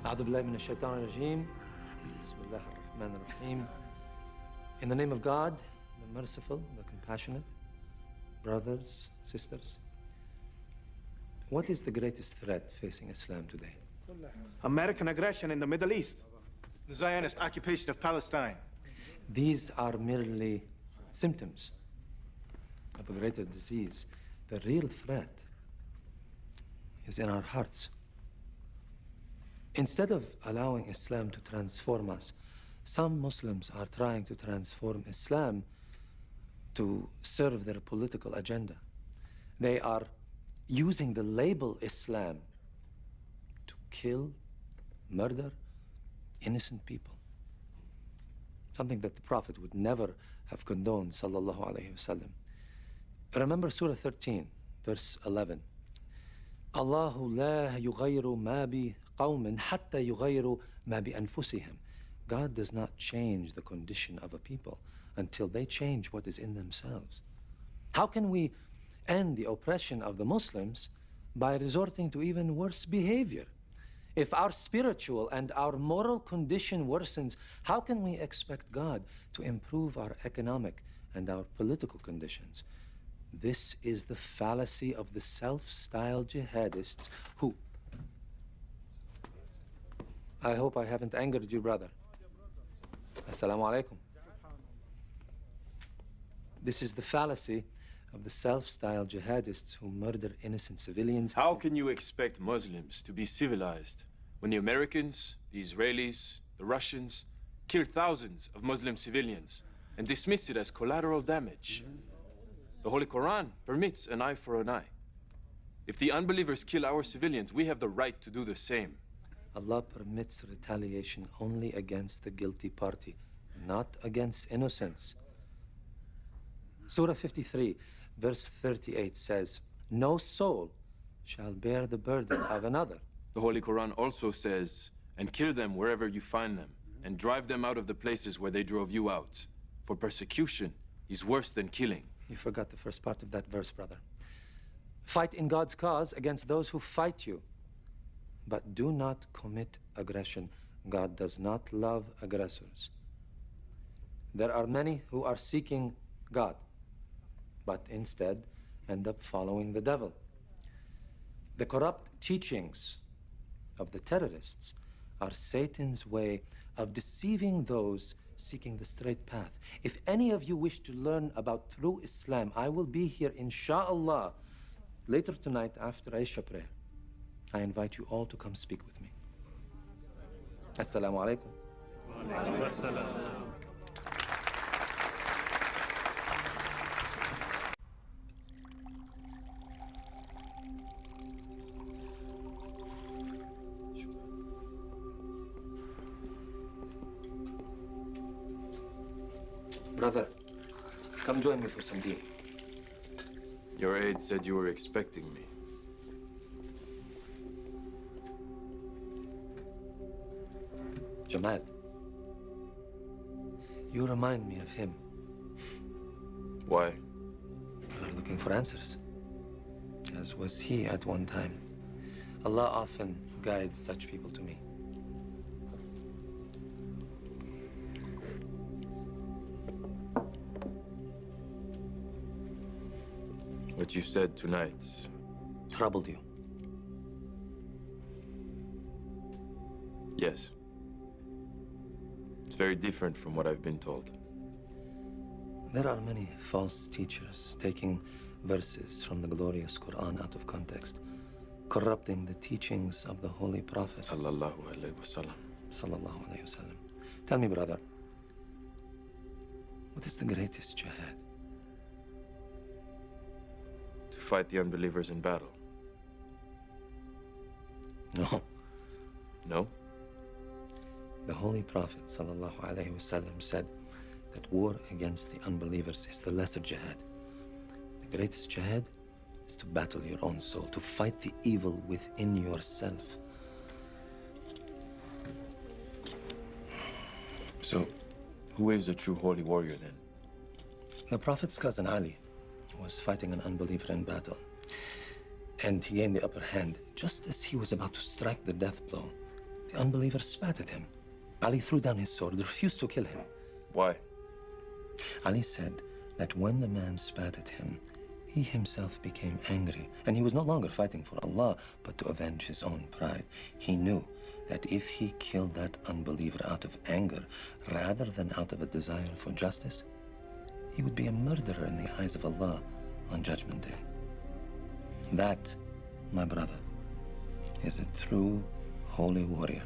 أعوذ بالله من الشيطان الرجيم. بسم الله الرحمن الرحيم. In the name of God, the merciful, the compassionate, brothers, sisters, what is the greatest threat facing Islam today? American aggression in the Middle East. The Zionist occupation of Palestine. These are merely symptoms of a greater disease. The real threat is in our hearts. Instead of allowing Islam to transform us, some Muslims are trying to transform Islam to serve their political agenda. They are using the label Islam to kill, murder innocent people. Something that the Prophet would never have condoned, sallallahu alayhi wasallam. Remember Surah 13, verse 11. Allahu la yughayru ma bi qawmin hatta yughayru ma bi anfusihim. God does not change the condition of a people until they change what is in themselves. How can we end the oppression of the Muslims by resorting to even worse behavior? If our spiritual and our moral condition worsens, how can we expect God to improve our economic and our political conditions? This is the fallacy of the self-styled jihadists who... I hope I haven't angered you, brother. Assalamu alaikum. This is the fallacy of the self-styled jihadists who murder innocent civilians. How can you expect Muslims to be civilized when the Americans, the Israelis, the Russians killed thousands of Muslim civilians and dismiss it as collateral damage? The Holy Quran permits an eye for an eye. If the unbelievers kill our civilians, we have the right to do the same. Allah permits retaliation only against the guilty party, not against innocents. Surah 53, verse 38 says, "No soul shall bear the burden of another." The Holy Quran also says, "And kill them wherever you find them, and drive them out of the places where they drove you out. For persecution is worse than killing." You forgot the first part of that verse, brother. Fight in God's cause against those who fight you, but do not commit aggression. God does not love aggressors. There are many who are seeking God, but instead end up following the devil. The corrupt teachings of the terrorists are Satan's way of deceiving those seeking the straight path. If any of you wish to learn about true Islam, I will be here, insha'Allah, later tonight after Isha prayer. I invite you all to come speak with me. Assalamu alaikum. Brother, come join me for some tea. Your aide said you were expecting me. Jamaat, you remind me of him. Why? You are looking for answers, as was he at one time. Allah often guides such people to me. What you said tonight Troubled you? Yes. It's very different from what I've been told. There are many false teachers taking verses from the glorious Quran out of context, corrupting the teachings of the Holy Prophet. Sallallahu alayhi wasallam. Sallallahu alayhi wasallam. Tell me, brother, what is the greatest jihad? To fight the unbelievers in battle. No. No? The Holy Prophet sallallahu alayhi wasallam said that war against the unbelievers is the lesser jihad. The greatest jihad is to battle your own soul, to fight the evil within yourself. So, who is the true holy warrior then? The Prophet's cousin Ali was fighting an unbeliever in battle, and he gained the upper hand. Just as he was about to strike the death blow, The unbeliever spat at him. Ali threw down his sword, refused to kill him. Why? Ali said that when the man spat at him, he himself became angry, and he was no longer fighting for Allah, but to avenge his own pride. He knew that if he killed that unbeliever out of anger, rather than out of a desire for justice, he would be a murderer in the eyes of Allah on Judgment Day. That, my brother, is a true holy warrior.